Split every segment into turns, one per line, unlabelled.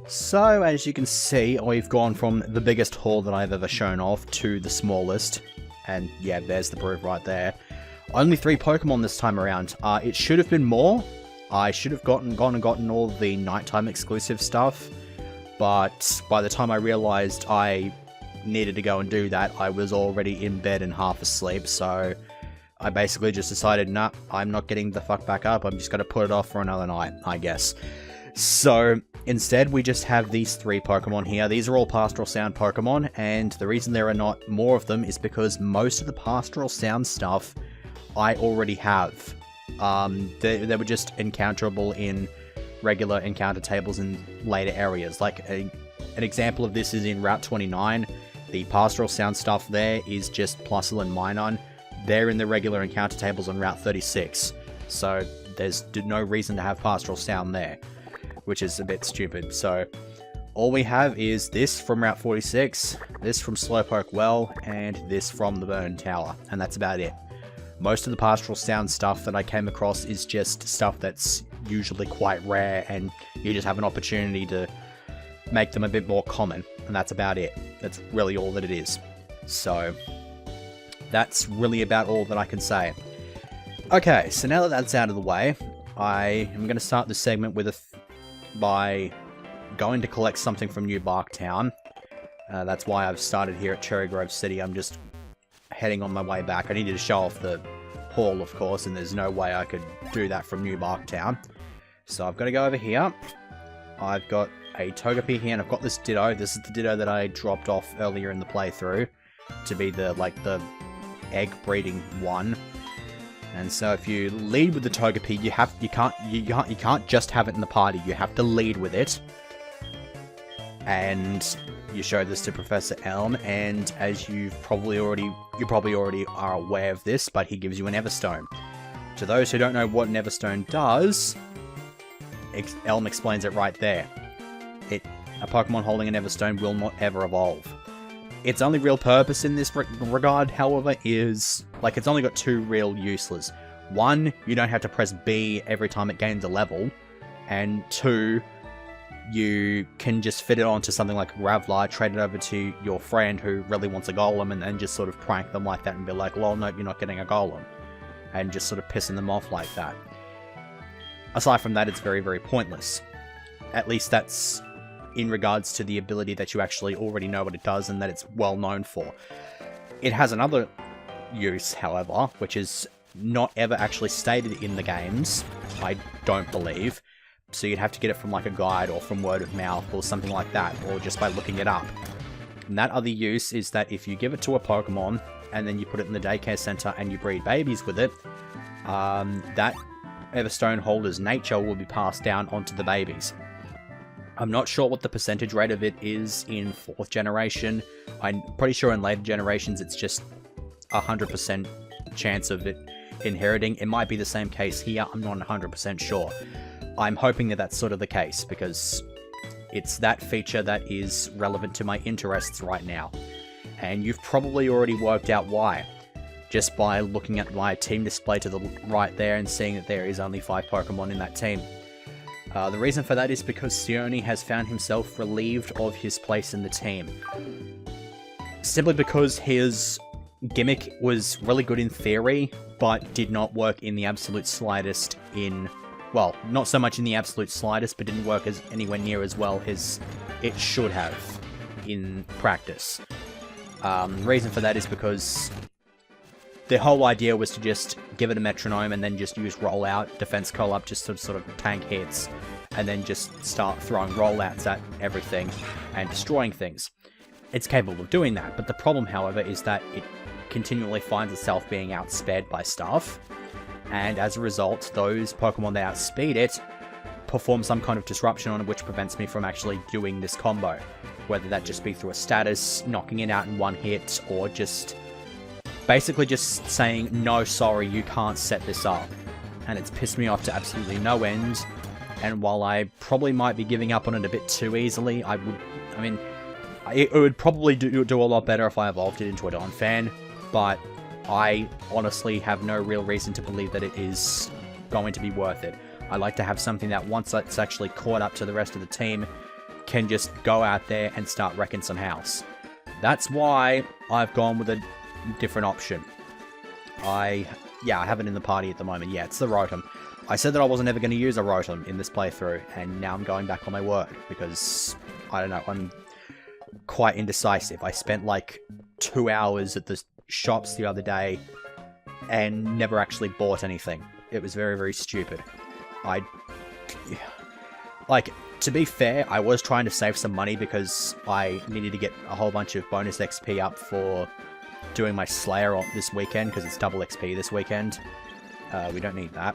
So, as you can see, we've gone from the biggest haul that I've ever shown off to the smallest. And yeah, there's the proof right there. Only 3 Pokemon this time around. It should have been more. I should have gone and gotten all the nighttime exclusive stuff. But by the time I realized I needed to go and do that, I was already in bed and half asleep. So I basically just decided, nah, I'm not getting the fuck back up. I'm just going to put it off for another night, I guess. So instead, we just have these 3 Pokemon here. These are all Pastoral Sound Pokemon, and the reason there are not more of them is because most of the Pastoral Sound stuff I already have. They were just encounterable in regular encounter tables in later areas. Like, an example of this is in Route 29. The Pastoral Sound stuff there is just Plusle and Minun. They're in the regular encounter tables on Route 36, so there's no reason to have Pastoral Sound there, which is a bit stupid. So all we have is this from Route 46, this from Slowpoke Well, and this from the Burn Tower, and that's about it. Most of the Pastoral Sound stuff that I came across is just stuff that's usually quite rare, and you just have an opportunity to make them a bit more common, and that's about it. That's really all that it is. So that's really about all that I can say. Okay, so now that that's out of the way, I am going to start this segment with by going to collect something from New Barktown. That's why I've started here at Cherry Grove City. I'm just heading on my way back. I needed to show off the haul, of course, and there's no way I could do that from New Barktown. So I've got to go over here. I've got a Togepi here, and I've got this Ditto. This is the Ditto that I dropped off earlier in the playthrough to be the the egg breeding one. And so if you lead with the Togepi, you can't just have it in the party. You have to lead with it. And you show this to Professor Elm, and as you probably already are aware of this, but he gives you an Everstone. To those who don't know what an Everstone does, Elm explains it right there. A Pokemon holding an Everstone will not ever evolve. Its only real purpose in this regard, however, is, it's only got 2 real uses. 1, you don't have to press B every time it gains a level, and 2, you can just fit it onto something like Graveler, trade it over to your friend who really wants a Golem, and then just sort of prank them like that and be like, lol, nope, you're not getting a Golem. And just sort of pissing them off like that. Aside from that, it's very, very pointless. At least that's in regards to the ability that you actually already know what it does and that it's well known for. It has another use, however, which is not ever actually stated in the games, I don't believe. So you'd have to get it from a guide or from word of mouth or something like that, or just by looking it up. And that other use is that if you give it to a Pokemon and then you put it in the daycare center and you breed babies with it, that Everstone holder's nature will be passed down onto the babies. I'm not sure what the percentage rate of it is in 4th generation. I'm pretty sure in later generations it's just 100% chance of it inheriting. It might be the same case here, I'm not 100% sure. I'm hoping that that's sort of the case, because it's that feature that is relevant to my interests right now. And you've probably already worked out why, just by looking at my team display to the right there and seeing that there is only 5 Pokemon in that team. The reason for that is because Sione has found himself relieved of his place in the team. Simply because his gimmick was really good in theory, but did not work in the absolute slightest in... Well, not so much in the absolute slightest, but didn't work anywhere near as well as it should have in practice. The reason for that is because the whole idea was to just give it a metronome and then just use rollout, defense call-up, just to sort of tank hits, and then just start throwing rollouts at everything and destroying things. It's capable of doing that, but the problem, however, is that it continually finds itself being outsped by stuff, and as a result, those Pokemon that outspeed it perform some kind of disruption on it, which prevents me from actually doing this combo. Whether that just be through a status, knocking it out in one hit, or just basically just saying, no, sorry, you can't set this up. And it's pissed me off to absolutely no end, and while I probably might be giving up on it a bit too easily, it would probably do a lot better if I evolved it into a Donphan, but I honestly have no real reason to believe that it is going to be worth it. I like to have something that once it's actually caught up to the rest of the team, can just go out there and start wrecking some house. That's why I've gone with a different option. I have it in the party at the moment. Yeah, it's the Rotom. I said that I wasn't ever going to use a Rotom in this playthrough, and now I'm going back on my word, because, I don't know, I'm quite indecisive. I spent like 2 hours at the shops the other day, and never actually bought anything. It was very, very stupid. Like, to be fair, I was trying to save some money because I needed to get a whole bunch of bonus XP up for doing my Slayer this weekend, because it's double XP this weekend. We don't need that.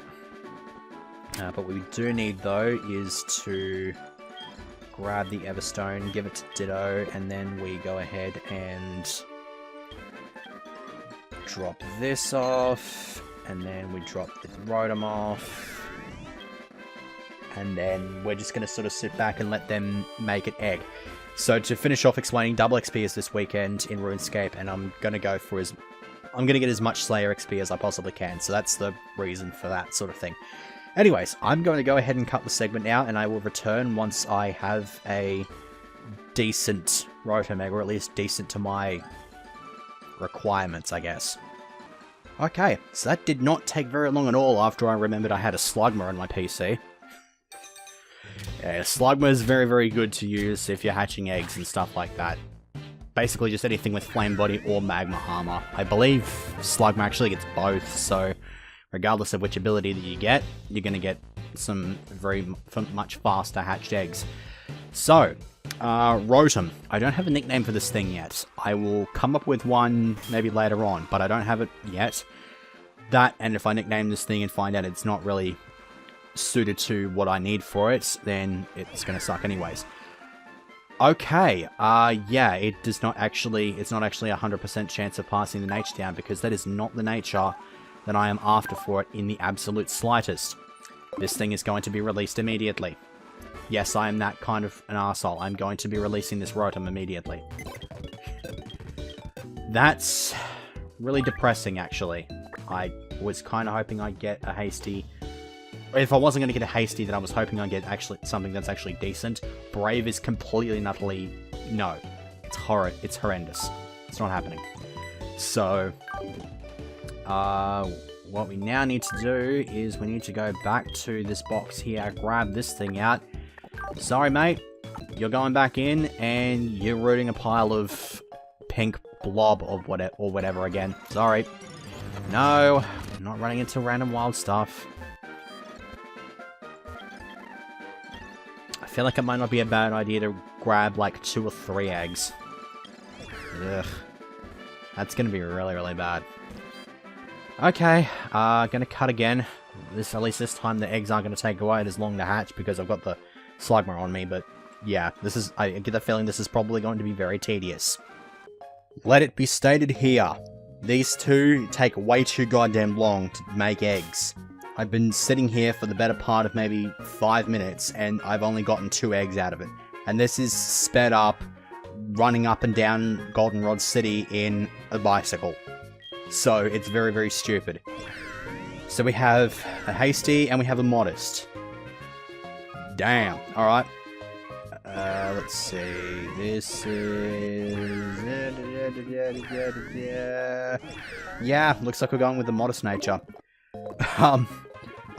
But what we do need, though, is to grab the Everstone, give it to Ditto, and then we go ahead and drop this off, and then we drop the Rotom off. And then we're just going to sort of sit back and let them make an egg. So to finish off explaining, double XP is this weekend in RuneScape, and I'm going to go for I'm going to get as much Slayer XP as I possibly can. So that's the reason for that sort of thing. Anyways, I'm going to go ahead and cut the segment now, and I will return once I have a decent Rotom egg, or at least decent to my requirements, I guess. Okay, so that did not take very long at all after I remembered I had a Slugma on my PC. Yeah, Slugma is very, very good to use if you're hatching eggs and stuff like that. Basically just anything with Flame Body or Magma Armor. I believe Slugma actually gets both, so regardless of which ability that you get, you're going to get some much faster hatched eggs. So, Rotom. I don't have a nickname for this thing yet. I will come up with one maybe later on, but I don't have it yet. That, and if I nickname this thing and find out it's not really suited to what I need for it, then it's going to suck anyways. Okay, yeah, it's not actually a 100% chance of passing the nature down, because that is not the nature that I am after for it in the absolute slightest. This thing is going to be released immediately. Yes, I am that kind of an arsehole. I'm going to be releasing this Rotom immediately. That's really depressing, actually. I was kind of hoping I'd get a hasty. If I wasn't going to get a hasty, then I was hoping I'd get something that's actually decent. Brave is completely and utterly no. It's horrid. It's horrendous. It's not happening. So, what we now need to do is we need to go back to this box here, grab this thing out. Sorry, mate. You're going back in, and you're rooting a pile of pink blob or whatever again. Sorry. No, I'm not running into random wild stuff. I feel like it might not be a bad idea to grab like 2 or 3 eggs. Ugh. That's gonna be really, really bad. Okay, gonna cut again. At least this time the eggs aren't gonna take quite as long to hatch because I've got the Slugma on me, but yeah, I get the feeling this is probably going to be very tedious. Let it be stated here, these two take way too goddamn long to make eggs. I've been sitting here for the better part of maybe 5 minutes, and I've only gotten 2 eggs out of it. And this is sped up, running up and down Goldenrod City in a bicycle. So, it's very, very stupid. So we have a hasty, and we have a modest. Damn. Alright. Let's see. This is... Yeah, looks like we're going with the modest nature.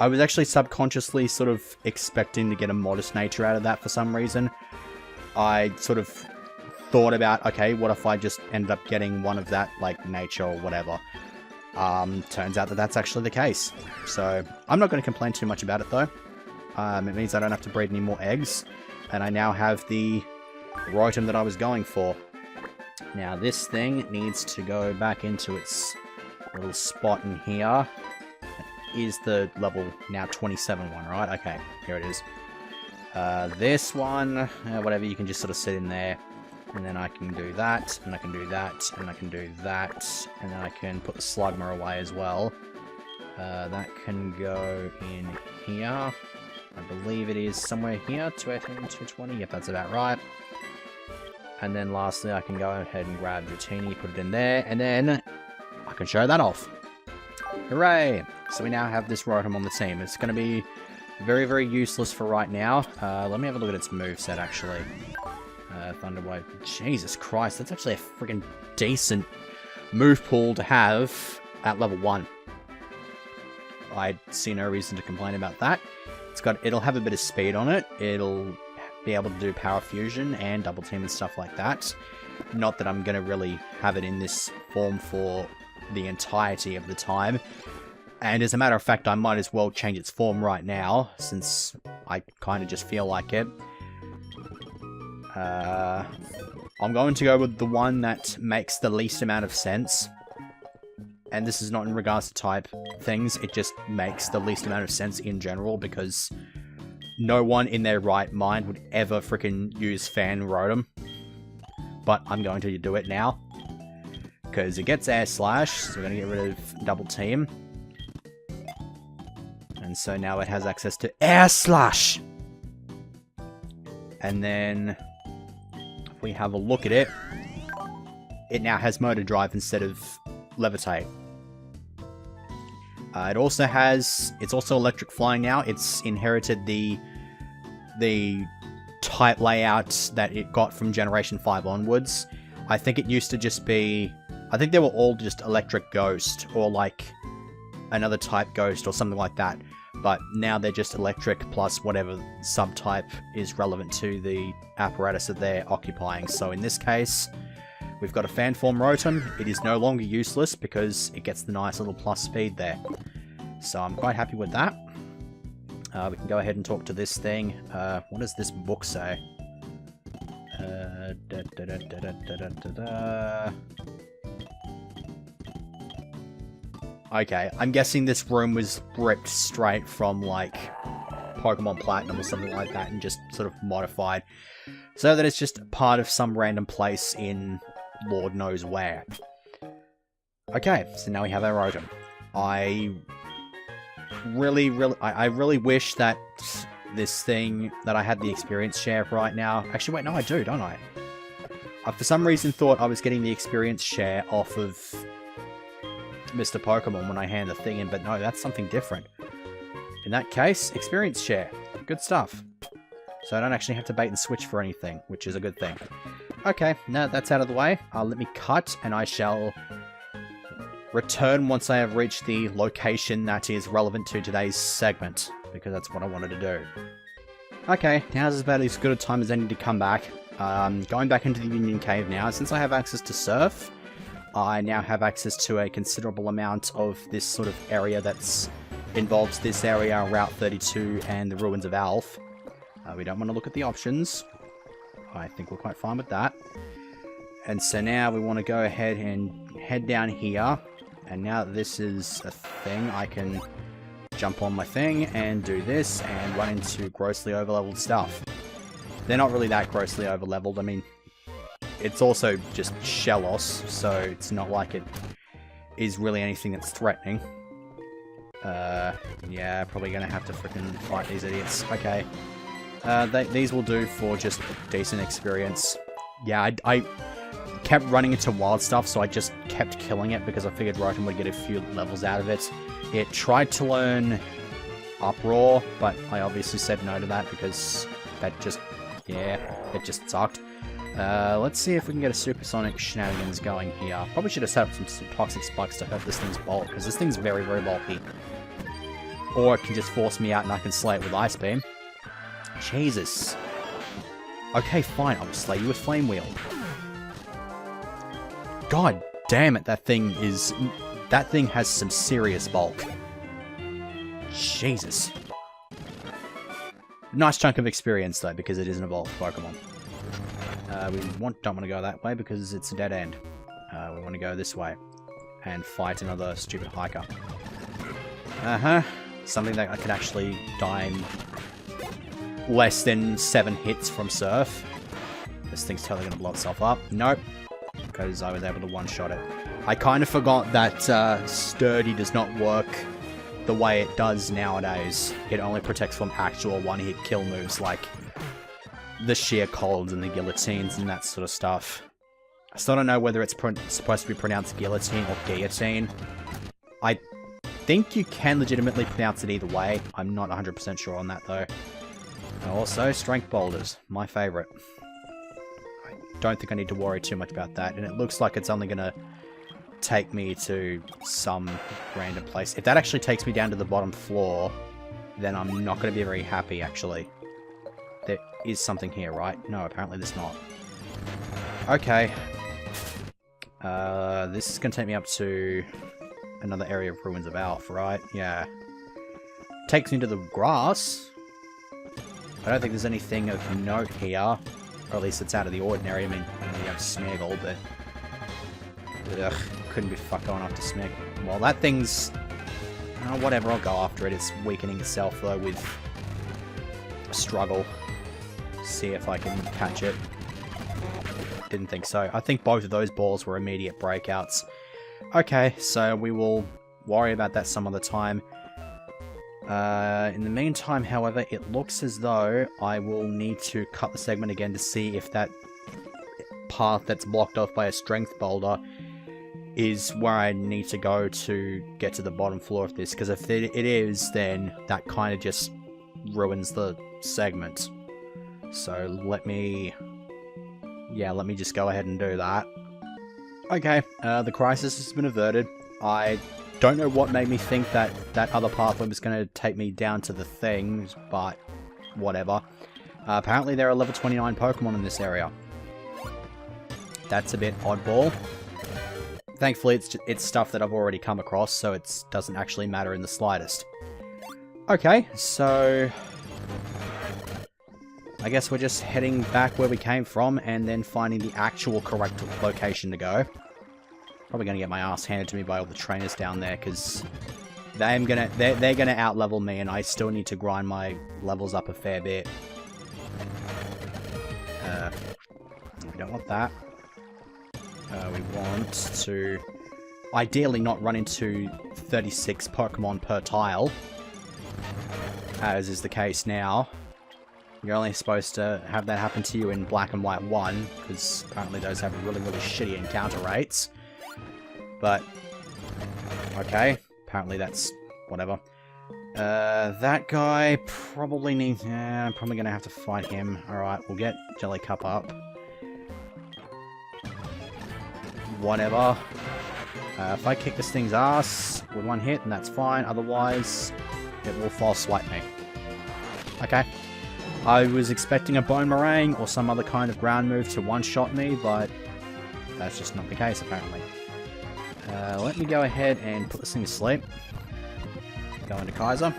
I was actually subconsciously sort of expecting to get a modest nature out of that for some reason. I sort of thought about, okay, what if I just ended up getting one of that, like, nature or whatever. Turns out that that's actually the case. So, I'm not going to complain too much about it, though. It means I don't have to breed any more eggs. And I now have the Rotom that I was going for. Now, this thing needs to go back into its little spot in here. Is the level now 27 one, right? Okay, here it is. This one, whatever, you can just sort of sit in there. And then I can do that, and I can do that, and I can do that. And then I can put the Slugma away as well. That can go in here. I believe it is somewhere here, 218, 220, yep, that's about right. And then lastly, I can go ahead and grab Dratini, put it in there, and then I can show that off. Hooray! So we now have this Rotom on the team. It's going to be Very, very useless for right now. Let me have a look at its moveset, actually. Thunder Wave. Jesus Christ, that's actually a freaking decent move pool to have at level 1. I see no reason to complain about that. It'll have a bit of speed on it. It'll be able to do power fusion and double team and stuff like that. Not that I'm going to really have it in this form for the entirety of the time. And as a matter of fact, I might as well change its form right now, since I kind of just feel like it. I'm going to go with the one that makes the least amount of sense. And this is not in regards to type things, it just makes the least amount of sense in general, because no one in their right mind would ever freaking use Fan Rotom. But I'm going to do it now, because it gets Air Slash, so we're going to get rid of Double Team. And so now it has access to Air Slash! And then, if we have a look at it, it now has Motor Drive instead of Levitate. It's also Electric Flying now. It's inherited the type layout that it got from Generation 5 onwards. I think it used to just be... I think they were all just Electric Ghost, or like another type Ghost, or something like that. But now they're just Electric plus whatever subtype is relevant to the apparatus that they're occupying. So in this case, we've got a Fan Form Rotom. It is no longer useless because it gets the nice little plus speed there. So I'm quite happy with that. We can go ahead and talk to this thing. What does this book say? Okay, I'm guessing this room was ripped straight from, like, Pokemon Platinum or something like that and just sort of modified. So that it's just part of some random place in Lord knows where. Okay, so now we have our Rotom. I really wish that this thing, that I had the experience share right now. Actually, wait, no, I do, don't I? I for some reason thought I was getting the experience share off of Mr. Pokemon when I hand the thing in, but no, that's something different. In that case, experience share. Good stuff. So I don't actually have to bait and switch for anything, which is a good thing. Okay, now that's out of the way. Let me cut, and I shall return once I have reached the location that is relevant to today's segment, because that's what I wanted to do. Okay, now's about as good a time as any to come back. Going back into the Union Cave now. Since I have access to Surf, I now have access to a considerable amount of this sort of area that's involves this area, Route 32, and the Ruins of Alph. We don't want to look at the options. I think we're quite fine with that. And so now we want to go ahead and head down here. And now that this is a thing, I can jump on my thing and do this and run into grossly overleveled stuff. They're not really that grossly overleveled. I mean, it's also just Shellos, so it's not like it is really anything that's threatening. Yeah, probably gonna have to frickin' fight these idiots. Okay. These will do for just decent experience. Yeah, I kept running into wild stuff, so I just kept killing it because I figured Rotom would get a few levels out of it. It tried to learn Uproar, but I obviously said no to that because that just, yeah, it just sucked. Let's see if we can get a Supersonic shenanigans going here. Probably should have set up some Toxic Spikes to hurt this thing's bulk, because this thing's very, very bulky. Or it can just force me out and I can slay it with Ice Beam. Jesus. Okay, fine, I'll slay you with Flame Wheel. God damn it, that thing has some serious bulk. Jesus. Nice chunk of experience, though, because it is an evolved Pokemon. We don't want to go that way because it's a dead end. We want to go this way and fight another stupid hiker. Something that I could actually die in less than 7 hits from Surf. This thing's totally going to blow itself up. Nope, because I was able to one-shot it. I kind of forgot that Sturdy does not work the way it does nowadays. It only protects from actual one-hit kill moves like the Sheer Colds and the Guillotines and that sort of stuff. I still don't know whether it's supposed to be pronounced Guillotine or Guillotine. I think you can legitimately pronounce it either way. I'm not 100% sure on that, though. And also, strength boulders. My favourite. I don't think I need to worry too much about that. And it looks like it's only going to take me to some random place. If that actually takes me down to the bottom floor, then I'm not going to be very happy, actually. There is something here, right? No, apparently there's not. Okay. This is going to take me up to another area of Ruins of Alph, right? Yeah. Takes me to the grass. I don't think there's anything of note here. Or at least it's out of the ordinary. I mean, we have Smeagol, but... Ugh, couldn't be fucked going after Smeagol. Well, that thing's... whatever, I'll go after it. It's weakening itself, though, with a struggle. See if I can catch it. Didn't think so. I think both of those balls were immediate breakouts. Okay, so we will worry about that some other time. In the meantime, however, it looks as though I will need to cut the segment again to see if that path that's blocked off by a strength boulder is where I need to go to get to the bottom floor of this. Because if it is, then that kind of just ruins the segment. So let me just go ahead and do that. Okay, the crisis has been averted. I don't know what made me think that that other pathway was going to take me down to the thing, but whatever. Apparently there are level 29 Pokemon in this area. That's a bit oddball. Thankfully it's stuff that I've already come across, so it doesn't actually matter in the slightest. Okay, so... I guess we're just heading back where we came from and then finding the actual correct location to go. Probably going to get my ass handed to me by all the trainers down there, because they're going to out-level me, and I still need to grind my levels up a fair bit. We don't want that. We want to ideally not run into 36 Pokemon per tile, as is the case now. You're only supposed to have that happen to you in Black and White 1, because apparently those have really, really shitty encounter rates. But, okay, apparently that's whatever. That guy probably needs... I'm probably going to have to fight him. Alright, we'll get Jellycup up. Whatever. If I kick this thing's ass with one hit, then that's fine. Otherwise, it will false swipe me. Okay. I was expecting a Bone Meringue or some other kind of ground move to one-shot me, but that's just not the case, apparently. Let me go ahead and put this thing to sleep. Go into Kaiser.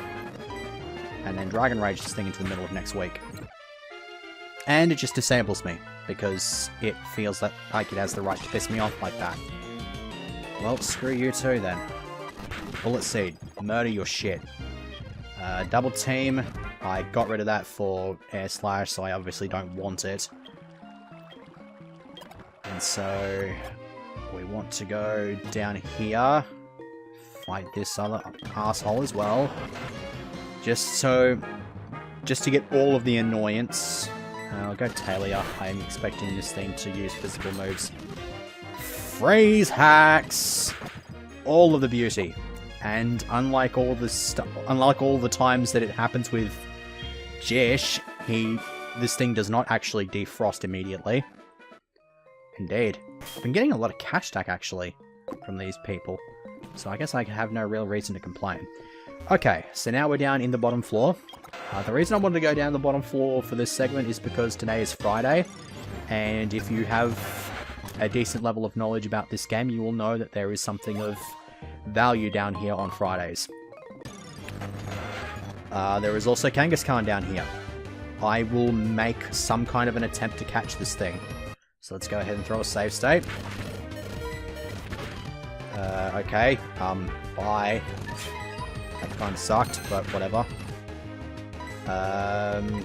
And then Dragon Rage this thing into the middle of next week. And it just disables me, because it feels that like it has the right to piss me off like that. Well, screw you too, then. Bullet Seed. Murder your shit. Double Team. I got rid of that for Air Slash, so I obviously don't want it. And so we want to go down here, fight this other asshole as well. Just to get all of the annoyance. I'll go Talia. I'm expecting this thing to use physical moves. Freeze hacks! All of the beauty. And unlike all the times that it happens with Jish, this thing does not actually defrost immediately. Indeed. I've been getting a lot of cash stack, actually, from these people. So I guess I have no real reason to complain. Okay, so now we're down in the bottom floor. The reason I wanted to go down the bottom floor for this segment is because today is Friday. And if you have a decent level of knowledge about this game, you will know that there is something of value down here on Fridays. There is also Kangaskhan down here. I will make some kind of an attempt to catch this thing. So let's go ahead and throw a save state. Okay, bye. That kind of sucked, but whatever.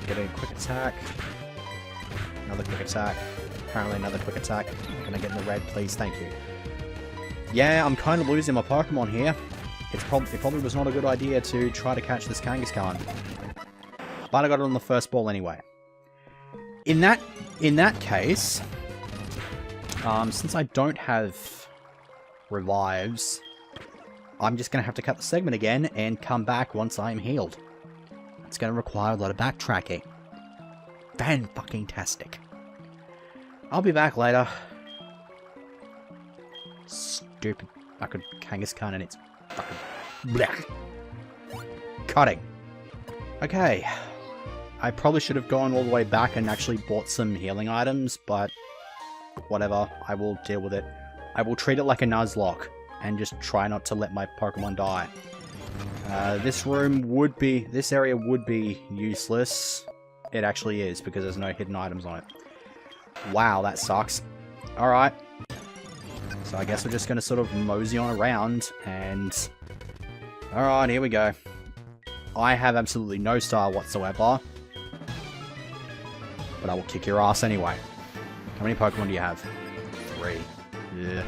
Getting a quick attack. Another quick attack. Apparently another quick attack. Can I get in the red, please? Thank you. Yeah, I'm kind of losing my Pokemon here. It probably was not a good idea to try to catch this Kangaskhan. But I got it on the first ball anyway. In that case, since I don't have revives, I'm just going to have to cut the segment again and come back once I'm healed. It's going to require a lot of backtracking. Fan-fucking-tastic. I'll be back later. Stupid fucking Kangaskhan and its fucking... blech. Cutting. Okay. I probably should have gone all the way back and actually bought some healing items, but whatever. I will deal with it. I will treat it like a Nuzlocke and just try not to let my Pokemon die. This area would be useless. It actually is, because there's no hidden items on it. Wow, that sucks. Alright. So I guess we're just going to sort of mosey on around, and... Alright, here we go. I have absolutely no style whatsoever. But I will kick your ass anyway. How many Pokemon do you have? 3. Yeah.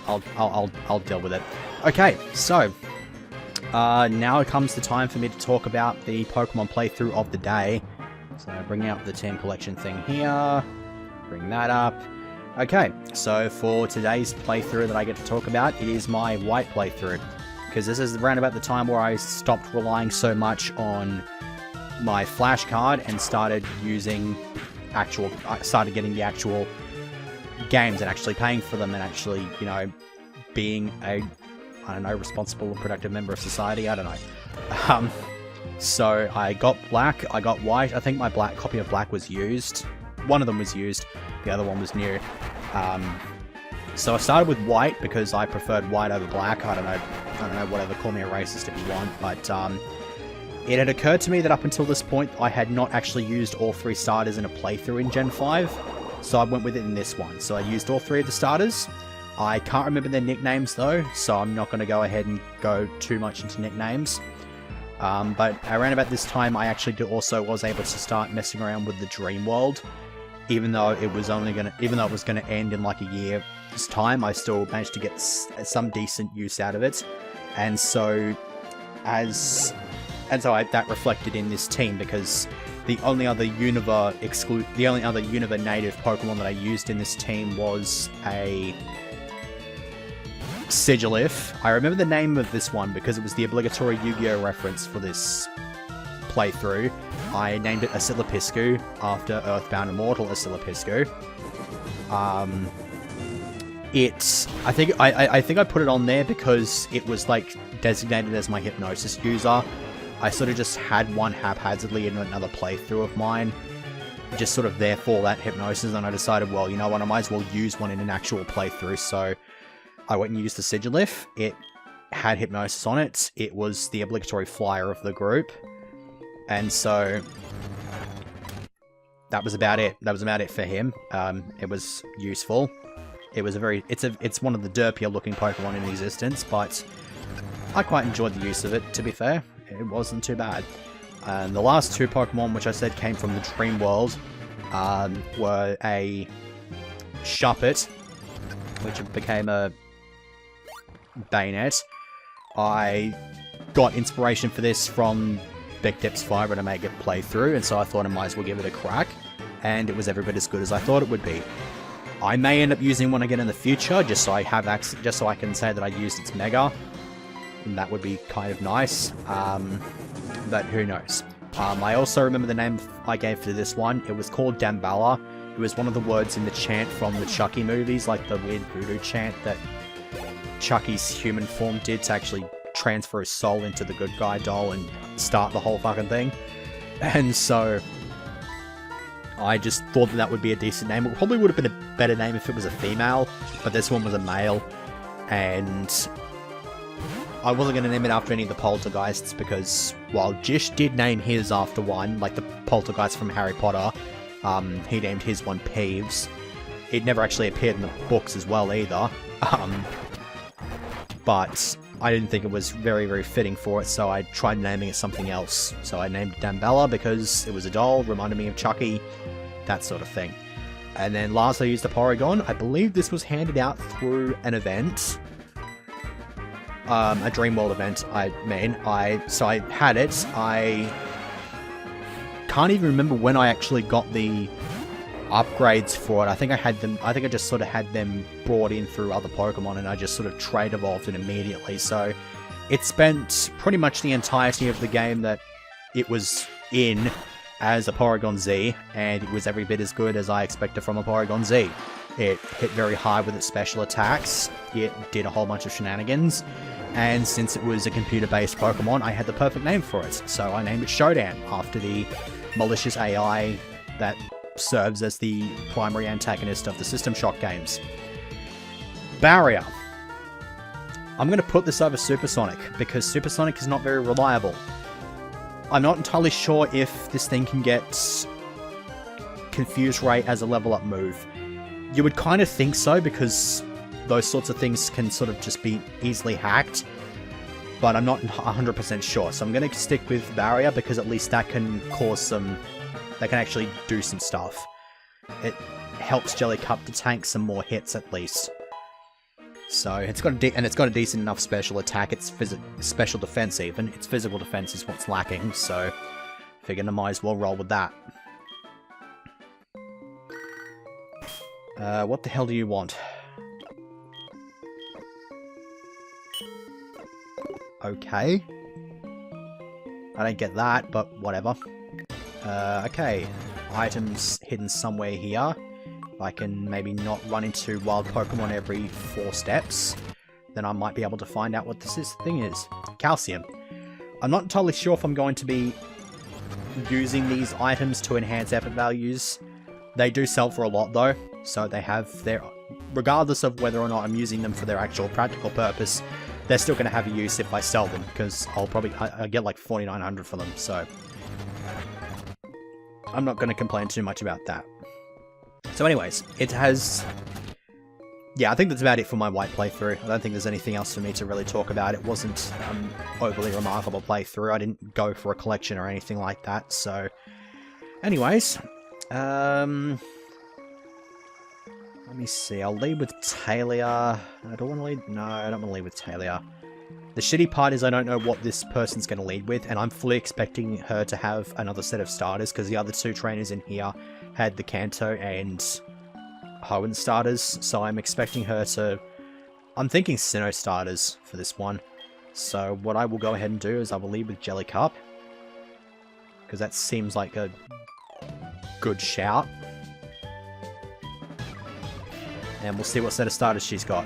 I'll deal with it. Okay, so... now it comes the time for me to talk about the Pokemon playthrough of the day. So bring out the team collection thing here. Bring that up. Okay, so for today's playthrough that I get to talk about, it is my white playthrough. Because this is around about the time where I stopped relying so much on my flashcard and started using I started getting the actual games and actually paying for them and actually, you know, being a, I don't know, responsible and productive member of society. I don't know. So I got black, I got white. I think my black copy of black was used. One of them was used. The other one was new. So I started with white because I preferred white over black. I don't know, whatever, call me a racist if you want, but it had occurred to me that up until this point I had not actually used all 3 starters in a playthrough in Gen 5, so I went with it in this one. So I used all 3 of the starters. I can't remember their nicknames though, so I'm not going to go ahead and go too much into nicknames. But around about this time I actually also was able to start messing around with the Dream World. Even though it was gonna end in like a year's time, I still managed to get some decent use out of it, and so that reflected in this team, because the only other Unova native Pokemon that I used in this team was a Sigilyph. I remember the name of this one because it was the obligatory Yu-Gi-Oh reference for this playthrough. I named it Asilapiscu after Earthbound Immortal Asilapiscu. I think I put it on there because it was like designated as my hypnosis user. I sort of just had one haphazardly in another playthrough of mine, just sort of there for that hypnosis, and I decided, well, you know what, I might as well use one in an actual playthrough, so I went and used the Sigilyph. It had hypnosis on it. It was the obligatory flyer of the group. And so that was about it. That was about it for him. It was useful. It was it's one of the derpier looking Pokemon in existence, but I quite enjoyed the use of it, to be fair. It wasn't too bad. And the last 2 Pokemon, which I said came from the Dream World, were a Shuppet, which became a Bayonet. I got inspiration for this from Big Dip's Fiber to make it playthrough, and so I thought I might as well give it a crack, and it was every bit as good as I thought it would be. I may end up using one again in the future, just so I can say that I used its Mega, and that would be kind of nice, but who knows. I also remember the name I gave to this one. It was called Damballa. It was one of the words in the chant from the Chucky movies, like the weird voodoo chant that Chucky's human form did to actually transfer his soul into the good guy doll and start the whole fucking thing. And so I just thought that would be a decent name. It probably would have been a better name if it was a female, but this one was a male, and I wasn't going to name it after any of the poltergeists, because while Jish did name his after one, like the poltergeist from Harry Potter, he named his one Peeves. It never actually appeared in the books as well either, but I didn't think it was very, very fitting for it, so I tried naming it something else. So I named it Damballa because it was a doll, reminded me of Chucky, that sort of thing. And then last I used the Porygon. I believe this was handed out through an event. A Dream World event, I mean. So I had it. I can't even remember when I actually got the upgrades for it. I think I just sort of had them brought in through other Pokemon, and I just sort of trade evolved it immediately. So it spent pretty much the entirety of the game that it was in as a Porygon Z, and it was every bit as good as I expected from a Porygon Z. It hit very high with its special attacks, it did a whole bunch of shenanigans, and since it was a computer-based Pokemon, I had the perfect name for it. So I named it Shodan, after the malicious AI that serves as the primary antagonist of the System Shock games. Barrier. I'm going to put this over Supersonic, because Supersonic is not very reliable. I'm not entirely sure if this thing can get Confuse Ray as a level up move. You would kind of think so, because those sorts of things can sort of just be easily hacked, but I'm not 100% sure. So I'm going to stick with Barrier, because at least that can cause some... that can actually do some stuff. It helps Jellycup to tank some more hits at least. So it's got a decent enough special attack. It's special defense even. Its physical defense is what's lacking. So figured I might as well roll with that. What the hell do you want? Okay. I don't get that, but whatever. Okay. Items hidden somewhere here. I can maybe not run into wild Pokemon every 4 steps, then I might be able to find out what this thing is. Calcium. I'm not entirely sure if I'm going to be using these items to enhance effort values. They do sell for a lot though, so they have their... regardless of whether or not I'm using them for their actual practical purpose, they're still going to have a use if I sell them, because I'll get like 4,900 for them, so... I'm not going to complain too much about that. So anyways, it has... yeah, I think that's about it for my white playthrough. I don't think there's anything else for me to really talk about. It wasn't an overly remarkable playthrough. I didn't go for a collection or anything like that, so... anyways, let me see. I'll lead with Talia. I don't want to lead... no, I don't want to lead with Talia. The shitty part is I don't know what this person's going to lead with, and I'm fully expecting her to have another set of starters, because the other 2 trainers in here had the Kanto and Hoenn starters, so I'm expecting her to... I'm thinking Sinnoh starters for this one. So what I will go ahead and do is I will lead with Jellycup, because that seems like a good shout. And we'll see what set of starters she's got.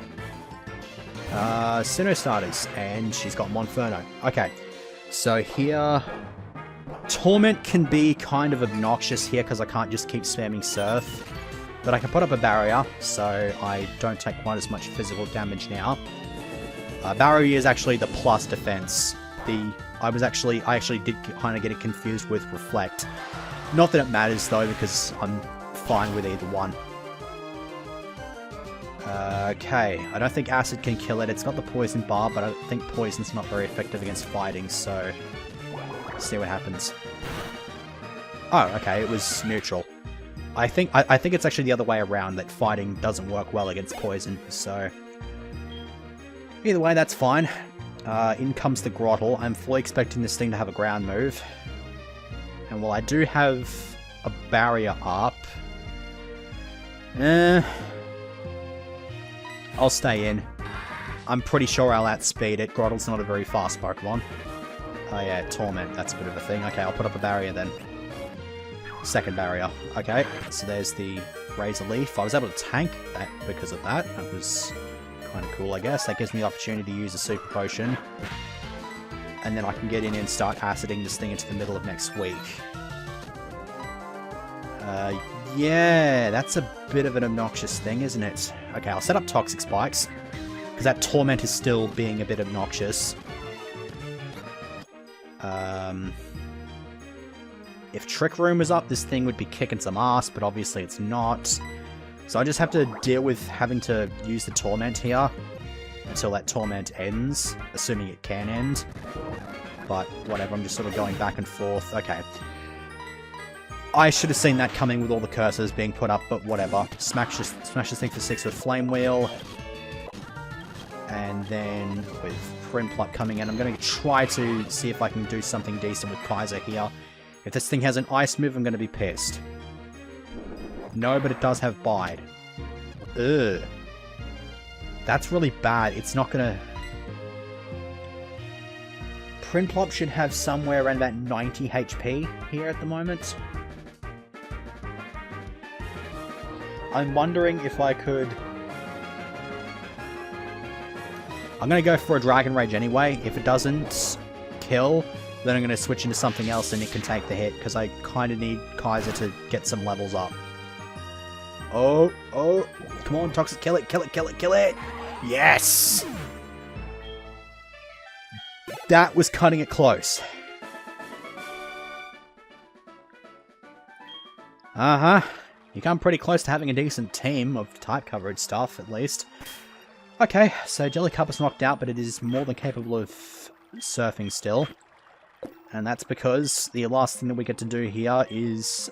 Sinnoh starters, and she's got Monferno. Okay, so here... Torment can be kind of obnoxious here, because I can't just keep spamming Surf. But I can put up a barrier, so I don't take quite as much physical damage now. Barrier is actually the plus defense. I actually did kind of get it confused with Reflect. Not that it matters though, because I'm fine with either one. Okay, I don't think Acid can kill it. It's got the Poison Bar, but I think Poison's not very effective against fighting, so... let's see what happens. Oh, okay, it was neutral. I think it's actually the other way around, that fighting doesn't work well against Poison, so... either way, that's fine. In comes the Grottle. I'm fully expecting this thing to have a ground move. And while I do have a barrier up... I'll stay in. I'm pretty sure I'll outspeed it. Grottle's not a very fast Pokemon. Oh yeah, Torment, that's a bit of a thing. Okay, I'll put up a barrier then. Second barrier. Okay, so there's the Razor Leaf. I was able to tank that because of that. That was kind of cool, I guess. That gives me the opportunity to use a Super Potion. And then I can get in and start aciding this thing into the middle of next week. Yeah, that's a bit of an obnoxious thing, isn't it? Okay, I'll set up Toxic Spikes, because that Torment is still being a bit obnoxious. If Trick Room was up, this thing would be kicking some ass, but obviously it's not. So I just have to deal with having to use the Torment here until that Torment ends, assuming it can end. But whatever, I'm just sort of going back and forth. Okay. I should have seen that coming with all the cursors being put up, but whatever. Smash this thing for 6 with Flame Wheel. And then with Primpluck coming in, I'm going to try to see if I can do something decent with Kaiser here. If this thing has an Ice move, I'm going to be pissed. No, but it does have bide. Ugh. That's really bad. It's not gonna... Prinplop should have somewhere around about 90 HP here at the moment. I'm wondering if I could... I'm going to go for a Dragon Rage anyway. If it doesn't kill, then I'm going to switch into something else and it can take the hit, because I kind of need Kaiser to get some levels up. Oh, come on, Toxic, kill it, kill it, kill it, kill it! Yes! That was cutting it close. Uh-huh. You come pretty close to having a decent team of type coverage stuff, at least. Okay, so Jellycup is knocked out, but it is more than capable of surfing still. And that's because the last thing that we get to do here is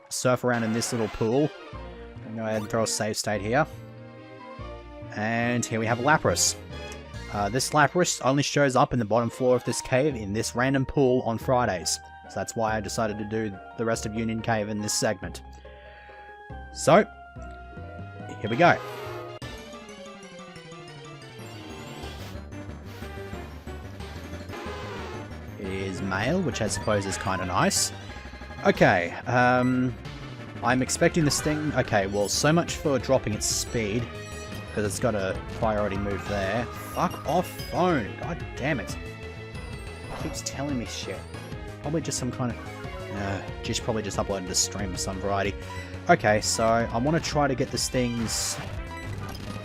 surf around in this little pool. I'm going to go ahead and throw a save state here. And here we have a Lapras. This Lapras only shows up in the bottom floor of this cave in this random pool on Fridays. So that's why I decided to do the rest of Union Cave in this segment. So, here we go. It is male, which I suppose is kind of nice. Okay, I'm expecting this thing... Okay, well, so much for dropping its speed, because it's got a priority move there. Fuck off, phone! God damn it. It keeps telling me shit. Probably just some kind of... Just probably just uploaded a stream of some variety. Okay, so I want to try to get this thing's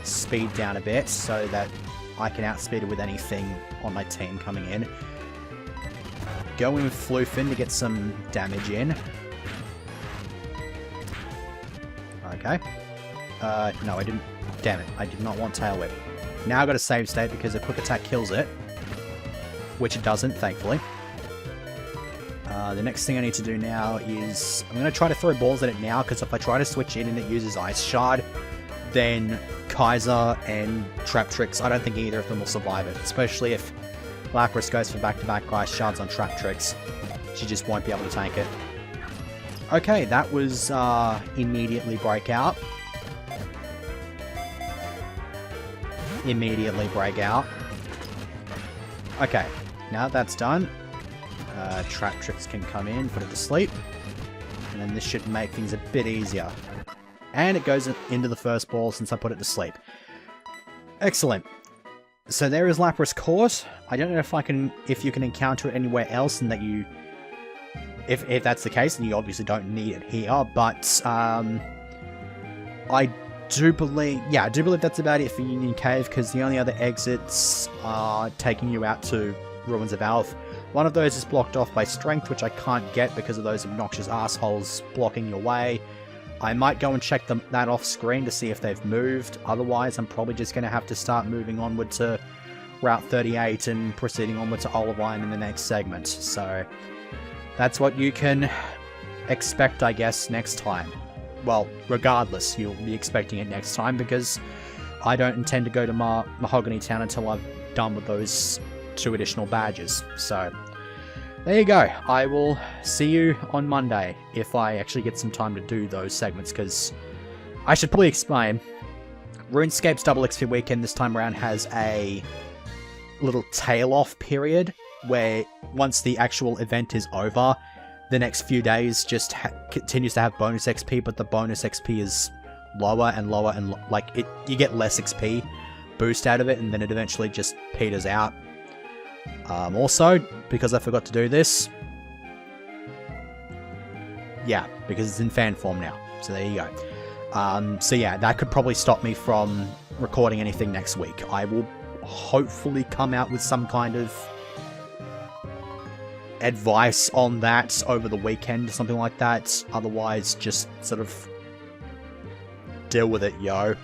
speed down a bit so that I can outspeed it with anything on my team coming in. Go in with Floofin to get some damage in. Okay. No, I didn't. Damn it, I did not want Tail Whip. Now I've got a save state because a quick attack kills it. Which it doesn't, thankfully. The next thing I need to do now is... I'm going to try to throw balls at it now, because if I try to switch in and it uses Ice Shard, then Kaiser and Trap Tricks, I don't think either of them will survive it. Especially if Lapras goes for back-to-back Ice Shards on Trap Tricks. She just won't be able to tank it. Okay, that was immediately Breakout. Immediately Breakout. Okay, now that's done. Trap Tricks can come in, put it to sleep. And then this should make things a bit easier. And it goes into the first ball since I put it to sleep. Excellent. So there is Lapras Court. I don't know if you can encounter it anywhere else, and that you... If that's the case, then you obviously don't need it here, but I do believe that's about it for Union Cave, because the only other exits are taking you out to Ruins of Alph. One of those is blocked off by Strength, which I can't get because of those obnoxious assholes blocking your way. I might go and check that off screen to see if they've moved. Otherwise, I'm probably just going to have to start moving onward to Route 38 and proceeding onward to Olivine in the next segment. So, that's what you can expect, I guess, next time. Well, regardless, you'll be expecting it next time, because I don't intend to go to Mahogany Town until I'm done with those 2 additional badges. So, there you go. I will see you on Monday if I actually get some time to do those segments, because I should probably explain. RuneScape's Double XP Weekend this time around has a little tail-off period where once the actual event is over, the next few days just continues to have bonus XP, but the bonus XP is lower and lower, and you get less XP boost out of it, and then it eventually just peters out. Also, because I forgot to do this, yeah, because it's in fan form now, so there you go. So yeah, that could probably stop me from recording anything next week. I will hopefully come out with some kind of advice on that over the weekend or something like that. Otherwise, just sort of deal with it, yo.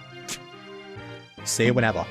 See you whenever.